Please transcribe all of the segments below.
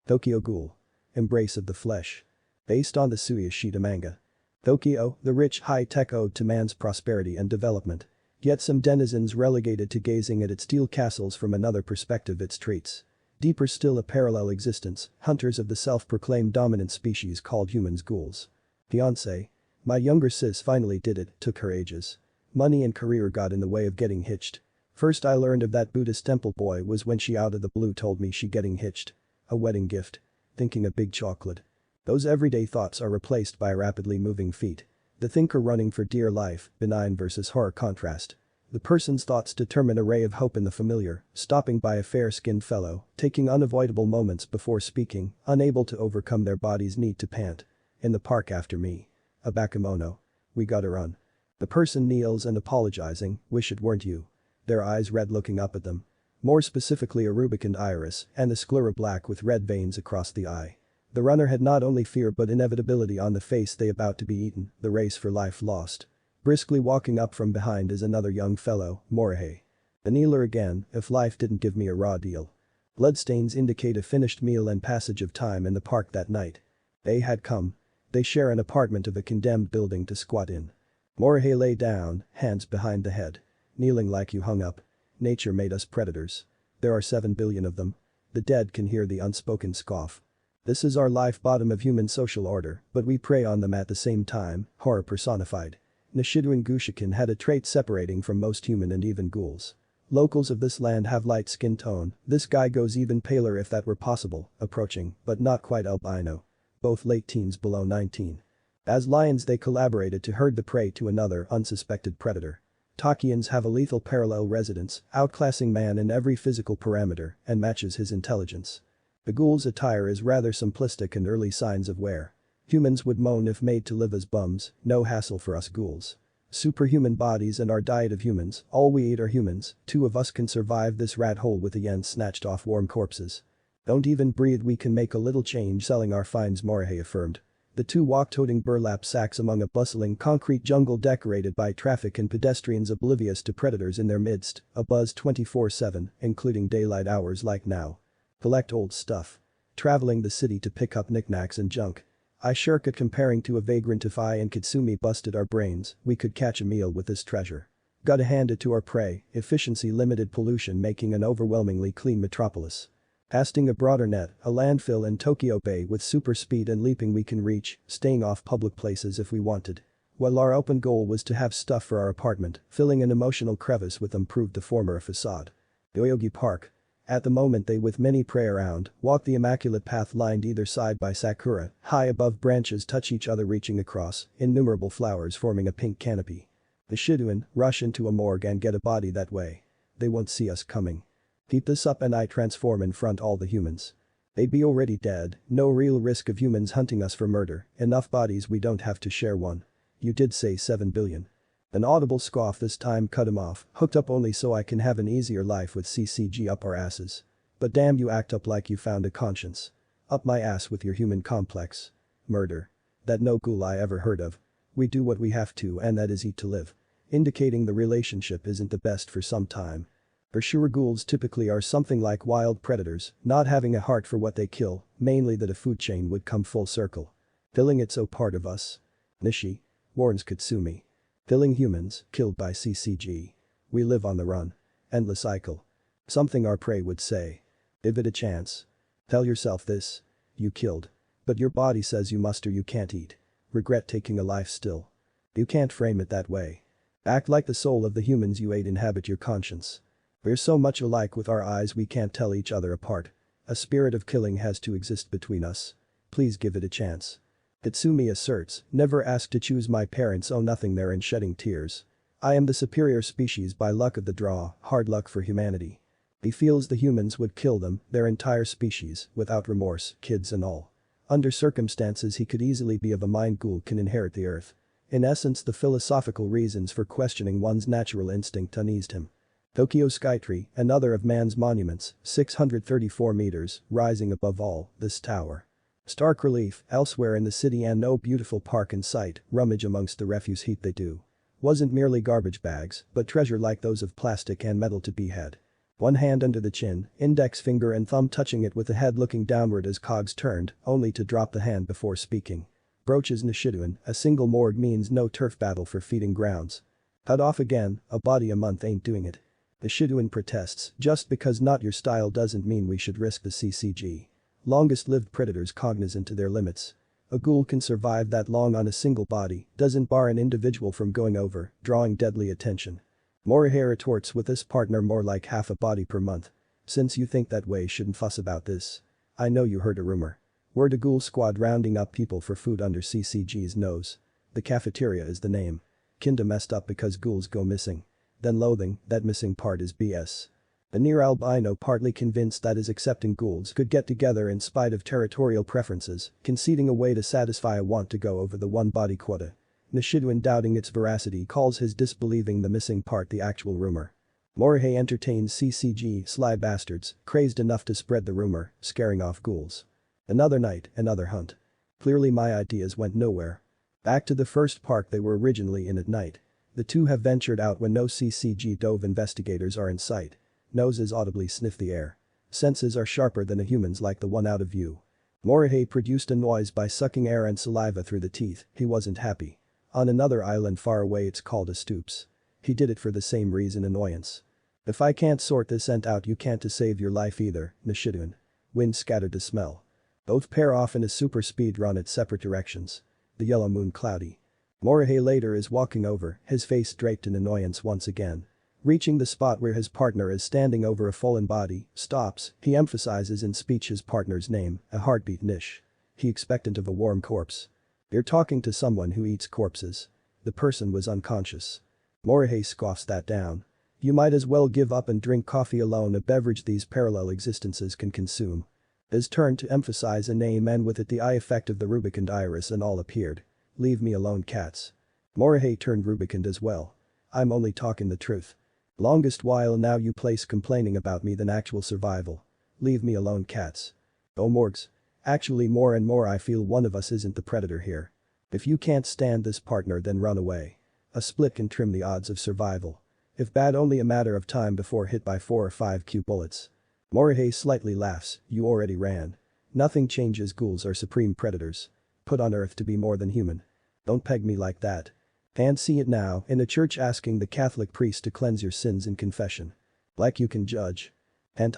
Tokyo Ghoul. Embrace of the Flesh. Based on the Tsuyashita manga. Tokyo, the rich high-tech ode to man's prosperity and development. Yet some denizens relegated to gazing at its steel castles from another perspective it treats. Deeper still a parallel existence, hunters of the self-proclaimed dominant species called humans ghouls. Fiancé. My younger sis finally did it, took her ages. Money and career got in the way of getting hitched. First I learned of that Buddhist temple boy was when she out of the blue told me she getting hitched. A wedding gift. Thinking a big chocolate. Those everyday thoughts are replaced by rapidly moving feet. The thinker running for dear life, benign versus horror contrast. The person's thoughts determine a ray of hope in the familiar, stopping by a fair-skinned fellow, taking unavoidable moments before speaking, unable to overcome their body's need to pant. In the park after me. A bakemono. We gotta run. The person kneels and apologizing, wish it weren't you. Their eyes red looking up at them. More specifically a rubicund iris and the sclera black with red veins across the eye. The runner had not only fear but inevitability on the face they about to be eaten, the race for life lost. Briskly walking up from behind is another young fellow, Morihei. The kneeler again, if life didn't give me a raw deal. Bloodstains indicate a finished meal and passage of time in the park that night. They had come. They share an apartment of a condemned building to squat in. Morihei lay down, hands behind the head. Kneeling like you hung up. Nature made us predators. There are 7 billion of them. The dead can hear the unspoken scoff. This is our life bottom of human social order, but we prey on them at the same time, horror personified. Nishitouin Gushiken had a trait separating from most human and even ghouls. Locals of this land have light skin tone, this guy goes even paler if that were possible, approaching, but not quite albino. Both late teens below 19. As lions they collaborated to herd the prey to another unsuspected predator. Takians have a lethal parallel residence, outclassing man in every physical parameter and matches his intelligence. The ghoul's attire is rather simplistic and early signs of wear. Humans would moan if made to live as bums, no hassle for us ghouls. Superhuman bodies and our diet of humans, all we eat are humans, 2 of us can survive this rat hole with a yen snatched off warm corpses. Don't even breathe we can make a little change selling our finds Morihei affirmed. The 2 walked toting burlap sacks among a bustling concrete jungle decorated by traffic and pedestrians oblivious to predators in their midst, a buzz 24/7, including daylight hours like now. Collect old stuff. Traveling the city to pick up knickknacks and junk. I shirk at comparing to a vagrant if I and Katzumi busted our brains, we could catch a meal with this treasure. Gotta hand it to our prey, efficiency limited pollution making an overwhelmingly clean metropolis. Casting a broader net, a landfill in Tokyo Bay with super speed and leaping we can reach, staying off public places if we wanted. While our open goal was to have stuff for our apartment, filling an emotional crevice with them proved the former a facade. Yoyogi Park. At the moment they with many prey around, walk the immaculate path lined either side by sakura, high above branches touch each other reaching across, innumerable flowers forming a pink canopy. The Nishitouin rush into a morgue and get a body that way. They won't see us coming. Keep this up and I transform in front all the humans. They'd be already dead, no real risk of humans hunting us for murder, enough bodies we don't have to share one. You did say 7 billion. An audible scoff this time cut him off, hooked up only so I can have an easier life with CCG up our asses. But damn you act up like you found a conscience. Up my ass with your human complex. Murder. That no ghoul I ever heard of. We do what we have to and that is eat to live. Indicating the relationship isn't the best for some time. For sure ghouls typically are something like wild predators, not having a heart for what they kill, mainly that a food chain would come full circle. Feeling it's so part of us. Nishi. Warns Katsumi. Killing humans, killed by CCG. We live on the run. Endless cycle. Something our prey would say. Give it a chance. Tell yourself this. You killed. But your body says you must or you can't eat. Regret taking a life still. You can't frame it that way. Act like the soul of the humans you ate inhabit your conscience. We're so much alike with our eyes we can't tell each other apart. A spirit of killing has to exist between us. Please give it a chance. Katsumi asserts, never asked to choose my parents owe nothing there in shedding tears. I am the superior species by luck of the draw, hard luck for humanity. He feels the humans would kill them, their entire species, without remorse, kids and all. Under circumstances he could easily be of a mind ghoul can inherit the earth. In essence the philosophical reasons for questioning one's natural instinct uneased him. Tokyo Skytree, another of man's monuments, 634 meters, rising above all, this tower. Stark relief, elsewhere in the city and no beautiful park in sight, rummage amongst the refuse heap they do. Wasn't merely garbage bags, but treasure like those of plastic and metal to be had. One hand under the chin, index finger and thumb touching it with the head looking downward as cogs turned, only to drop the hand before speaking. Broaches Nishitouin, a single morgue means no turf battle for feeding grounds. Cut off again, a body a month ain't doing it. Nishitouin protests, just because not your style doesn't mean we should risk the CCG. Longest-lived predators cognizant to their limits. A ghoul can survive that long on a single body, doesn't bar an individual from going over, drawing deadly attention. Morihei retorts with this partner more like half a body per month. Since you think that way shouldn't fuss about this. I know you heard a rumor. Word a ghoul squad rounding up people for food under CCG's nose. The cafeteria is the name. Kinda messed up because ghouls go missing. Then loathing, that missing part is BS. The near albino partly convinced that his accepting ghouls could get together in spite of territorial preferences, conceding a way to satisfy a want to go over the one-body quota. Nishitouin doubting its veracity calls his disbelieving the missing part the actual rumor. Morihei entertains CCG sly bastards, crazed enough to spread the rumor, scaring off ghouls. Another night, another hunt. Clearly my ideas went nowhere. Back to the first park they were originally in at night. The two have ventured out when no CCG dove investigators are in sight. Noses audibly sniff the air. Senses are sharper than a human's like the one out of view. Morihei produced a noise by sucking air and saliva through the teeth, he wasn't happy. On another island far away it's called a stoops. He did it for the same reason, annoyance. If I can't sort this scent out you can't to save your life either, Nishitouin. Wind scattered the smell. Both pair off in a super speed run at separate directions. The yellow moon cloudy. Morihei later is walking over, his face draped in annoyance once again. Reaching the spot where his partner is standing over a fallen body, stops, he emphasizes in speech his partner's name, a heartbeat Nish. He expectant of a warm corpse. You're talking to someone who eats corpses. The person was unconscious. Morihei scoffs that down. You might as well give up and drink coffee alone, a beverage these parallel existences can consume. His turn to emphasize a name and with it the eye effect of the rubicund iris and all appeared. Leave me alone cats. Morihei turned rubicund as well. I'm only talking the truth. Longest while now you place complaining about me than actual survival. Leave me alone cats. Oh morgs. Actually more and more I feel one of us isn't the predator here. If you can't stand this partner then run away. A split can trim the odds of survival. If bad only a matter of time before hit by 4 or 5 Q bullets. Morihei slightly laughs, you already ran. Nothing changes, ghouls are supreme predators. Put on earth to be more than human. Don't peg me like that. And see it now, in a church asking the Catholic priest to cleanse your sins in confession. Like you can judge. And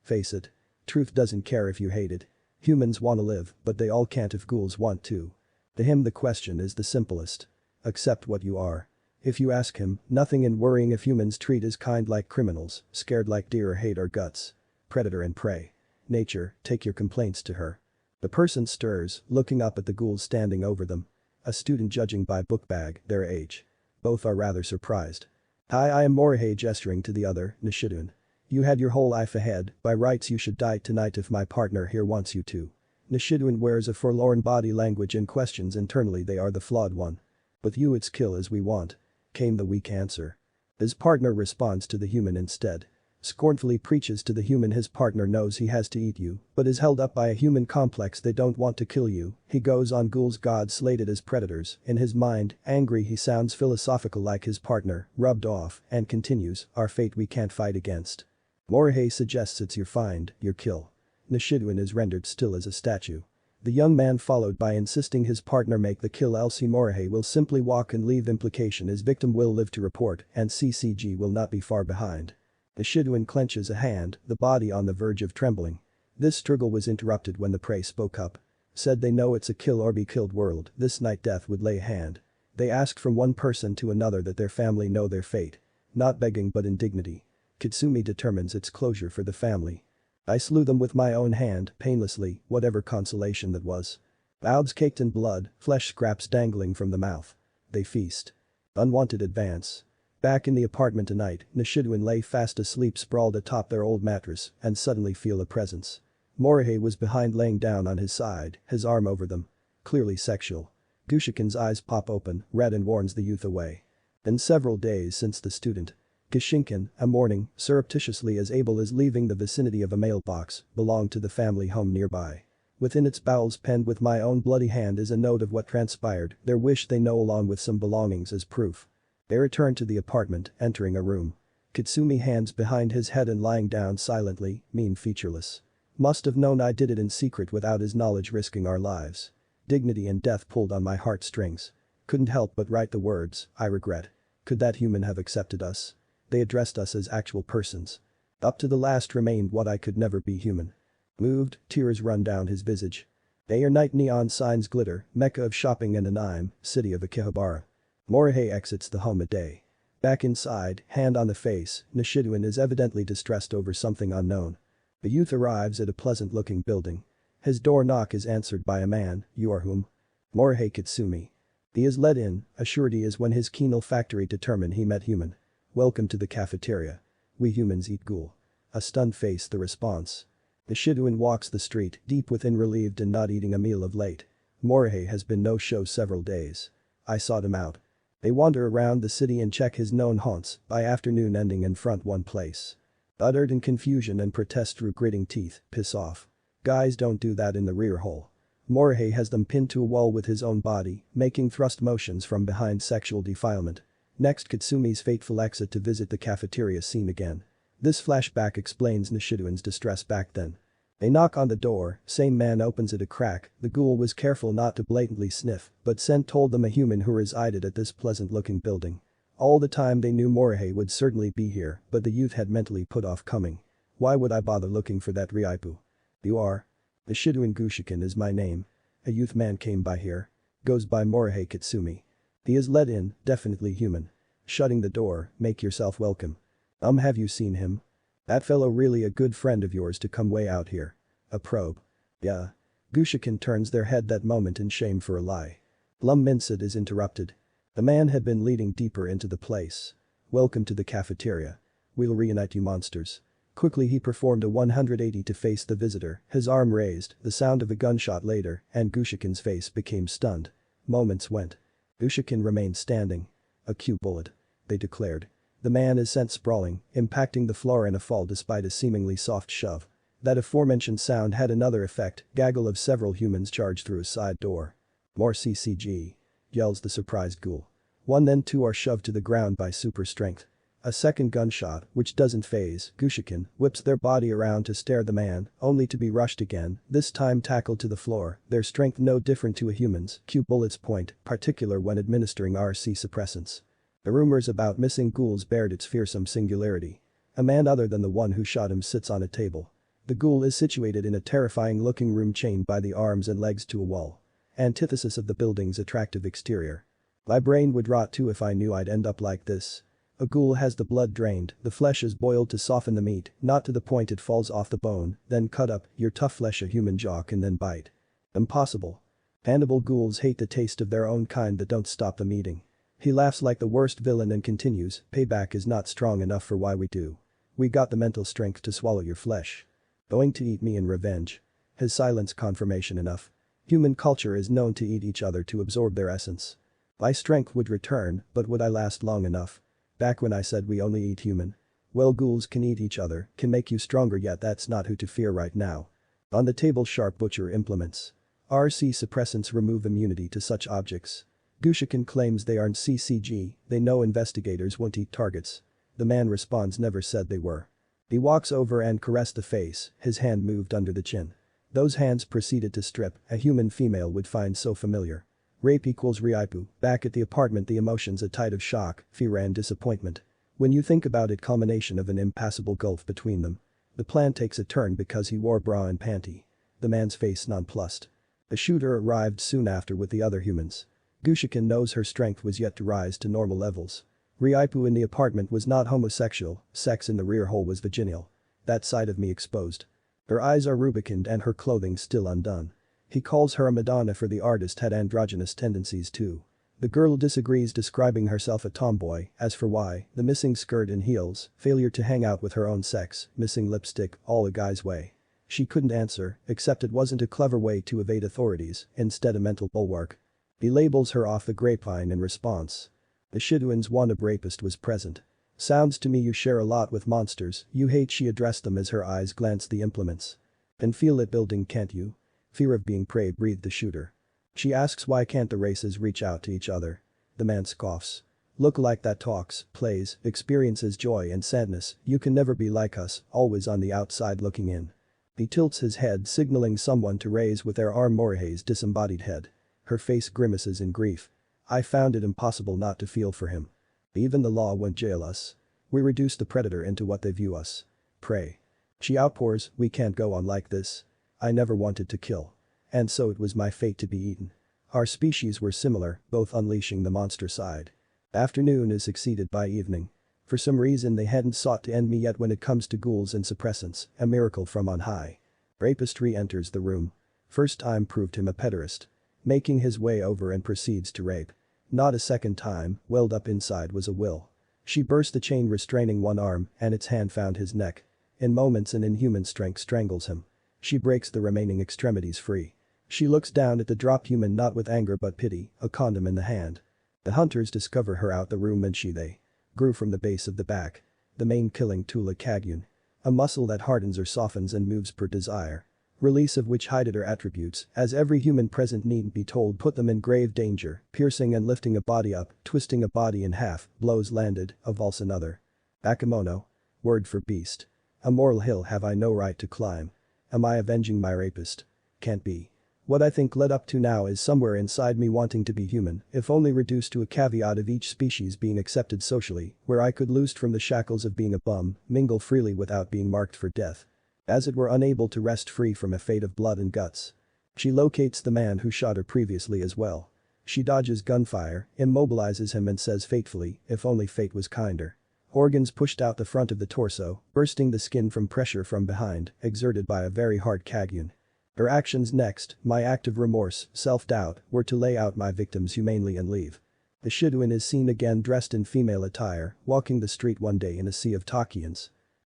face it. Truth doesn't care if you hate it. Humans wanna live, but they all can't if ghouls want to. To him the question is the simplest. Accept what you are. If you ask him, nothing in worrying if humans treat as kind like criminals, scared like deer or hate our guts. Predator and prey. Nature, take your complaints to her. The person stirs, looking up at the ghouls standing over them. A student judging by book bag, their age. Both are rather surprised. Hi, I am Morihei gesturing to the other, Nishitouin. You had your whole life ahead, by rights you should die tonight if my partner here wants you to. Nishitouin wears a forlorn body language and questions internally they are the flawed one. With you it's kill as we want. Came the weak answer. His partner responds to the human instead. Scornfully preaches to the human his partner knows he has to eat you, but is held up by a human complex they don't want to kill you. He goes on ghouls gods slated as predators, in his mind, angry he sounds philosophical like his partner, rubbed off, and continues, our fate we can't fight against. Morihei suggests it's your find, your kill. Nishitouin is rendered still as a statue. The young man followed by insisting his partner make the kill else Morihei will simply walk and leave, implication his victim will live to report and CCG will not be far behind. Nishitouin clenches a hand, the body on the verge of trembling. This struggle was interrupted when the prey spoke up. Said they know it's a kill or be killed world, this night death would lay a hand. They asked from one person to another that their family know their fate. Not begging but in dignity. Katzumi determines its closure for the family. I slew them with my own hand, painlessly, whatever consolation that was. Mouths caked in blood, flesh scraps dangling from the mouth. They feast. Unwanted advance. Back in the apartment tonight, Nishitouin lay fast asleep sprawled atop their old mattress and suddenly feel a presence. Morihei was behind laying down on his side, his arm over them. Clearly sexual. Gushiken's eyes pop open, red and warns the youth away. Been several days since the student. Gushiken, a morning, surreptitiously as able as leaving the vicinity of a mailbox, belonged to the family home nearby. Within its bowels penned with my own bloody hand is a note of what transpired, their wish they know along with some belongings as proof. They return to the apartment, entering a room. Katsumi hands behind his head and lying down silently, mean featureless. Must have known I did it in secret without his knowledge risking our lives. Dignity and death pulled on my heartstrings. Couldn't help but write the words, I regret. Could that human have accepted us? They addressed us as actual persons. Up to the last remained what I could never be human. Moved, tears run down his visage. Day or night neon signs glitter, mecca of shopping and Anime, city of Akihabara. Morihei exits the home at day. Back inside, hand on the face, Nishitouin is evidently distressed over something unknown. The youth arrives at a pleasant-looking building. His door knock is answered by a man, you are whom? Morihei Katsumi. He is let in, assured he is when his keen olfactory determined he met human. Welcome to the cafeteria. We humans eat ghoul. A stunned face the response. Nishitouin walks the street, deep within relieved and not eating a meal of late. Morihei has been no-show several days. I sought him out. They wander around the city and check his known haunts, by afternoon ending in front one place. Uttered in confusion and protest through gritting teeth, piss off. Guys don't do that in the rear hole. Morihei has them pinned to a wall with his own body, making thrust motions from behind sexual defilement. Next Katsumi's fateful exit to visit the cafeteria scene again. This flashback explains Nishitouin's distress back then. They knock on the door, same man opens it a crack, the ghoul was careful not to blatantly sniff, but scent told them a human who resided at this pleasant-looking building. All the time they knew Morihei would certainly be here, but the youth had mentally put off coming. Why would I bother looking for that Ryaipu? You are? Nishitouin Gushiken is my name. A youth man came by here. Goes by Morihei Katsumi. He is let in, definitely human. Shutting the door, make yourself welcome. Have you seen him? That fellow really a good friend of yours to come way out here. A probe. Yeah. Gushiken turns their head that moment in shame for a lie. Minced is interrupted. The man had been leading deeper into the place. Welcome to the cafeteria. We'll reunite you monsters. Quickly he performed a 180 to face the visitor, his arm raised, the sound of a gunshot later, and Gushiken's face became stunned. Moments went. Gushiken remained standing. A cute bullet. They declared. The man is sent sprawling, impacting the floor in a fall despite a seemingly soft shove. That aforementioned sound had another effect, gaggle of several humans charge through a side door. More CCG. Yells the surprised ghoul. One then two are shoved to the ground by super strength. A second gunshot, which doesn't phase Gushiken, whips their body around to stare the man, only to be rushed again, this time tackled to the floor, their strength no different to a human's, cute bullets point, particular when administering RC suppressants. The rumors about missing ghouls bared its fearsome singularity. A man other than the one who shot him sits on a table. The ghoul is situated in a terrifying-looking room chained by the arms and legs to a wall. Antithesis of the building's attractive exterior. My brain would rot too if I knew I'd end up like this. A ghoul has the blood drained, the flesh is boiled to soften the meat, not to the point it falls off the bone, then cut up, your tough flesh a human jaw can then bite. Impossible. Cannibal ghouls hate the taste of their own kind that don't stop them eating. He laughs like the worst villain and continues, payback is not strong enough for why we do. We got the mental strength to swallow your flesh. Going to eat me in revenge. His silence confirmation enough. Human culture is known to eat each other to absorb their essence. My strength would return, but would I last long enough? Back when I said we only eat human. Well, ghouls can eat each other, can make you stronger, yet that's not who to fear right now. On the table sharp butcher implements. RC suppressants remove immunity to such objects. Gushiken claims they aren't CCG, they know investigators won't eat targets. The man responds never said they were. He walks over and caressed the face, his hand moved under the chin. Those hands proceeded to strip, a human female would find so familiar. Rape equals Ryaipu, back at the apartment the emotions a tide of shock, fear and disappointment. When you think about it, culmination of an impassable gulf between them. The plan takes a turn because he wore bra and panty. The man's face nonplussed. The shooter arrived soon after with the other humans. Gushiken knows her strength was yet to rise to normal levels. Ryaipu in the apartment was not homosexual, sex in the rear hole was vaginal. That side of me exposed. Her eyes are rubicund and her clothing still undone. He calls her a Madonna for the artist had androgynous tendencies too. The girl disagrees, describing herself a tomboy, as for why, the missing skirt and heels, failure to hang out with her own sex, missing lipstick, all a guy's way. She couldn't answer, except it wasn't a clever way to evade authorities, instead a mental bulwark. He labels her off the grapevine in response. The Nishitouin's wannabe rapist was present. Sounds to me you share a lot with monsters, you hate, she addressed them as her eyes glanced the implements. Can feel it building, can't you? Fear of being prey, breathed the shooter. She asks why can't the races reach out to each other? The man scoffs. Look-alike that talks, plays, experiences joy and sadness, you can never be like us, always on the outside looking in. He tilts his head signaling someone to raise with their arm Morihei's disembodied head. Her face grimaces in grief. I found it impossible not to feel for him. Even the law won't jail us. We reduce the predator into what they view us. Prey. She outpours, we can't go on like this. I never wanted to kill. And so it was my fate to be eaten. Our species were similar, both unleashing the monster side. Afternoon is succeeded by evening. For some reason they hadn't sought to end me yet when it comes to ghouls and suppressants, a miracle from on high. Rapist re-enters the room. First time proved him a pederast. Making his way over and proceeds to rape. Not a second time, welled up inside was a will. She burst the chain restraining one arm and its hand found his neck. In moments an inhuman strength strangles him. She breaks the remaining extremities free. She looks down at the drop human not with anger but pity, a condom in the hand. The hunters discover her out the room and they grew from the base of the back. The main killing tool a kagyun. A muscle that hardens or softens and moves per desire. Release of which hided her attributes, as every human present needn't be told put them in grave danger, piercing and lifting a body up, twisting a body in half, blows landed, a valse another. Bakemono. Word for beast. A moral hill have I no right to climb. Am I avenging my rapist? Can't be. What I think led up to now is somewhere inside me wanting to be human, if only reduced to a caveat of each species being accepted socially, where I could loosed from the shackles of being a bum, mingle freely without being marked for death. As it were unable to rest free from a fate of blood and guts. She locates the man who shot her previously as well. She dodges gunfire, immobilizes him and says fatefully, if only fate was kinder. Organs pushed out the front of the torso, bursting the skin from pressure from behind, exerted by a very hard kagyun. Her actions next, my act of remorse, self-doubt, were to lay out my victims humanely and leave. The Nishitouin is seen again dressed in female attire, walking the street one day in a sea of Takians.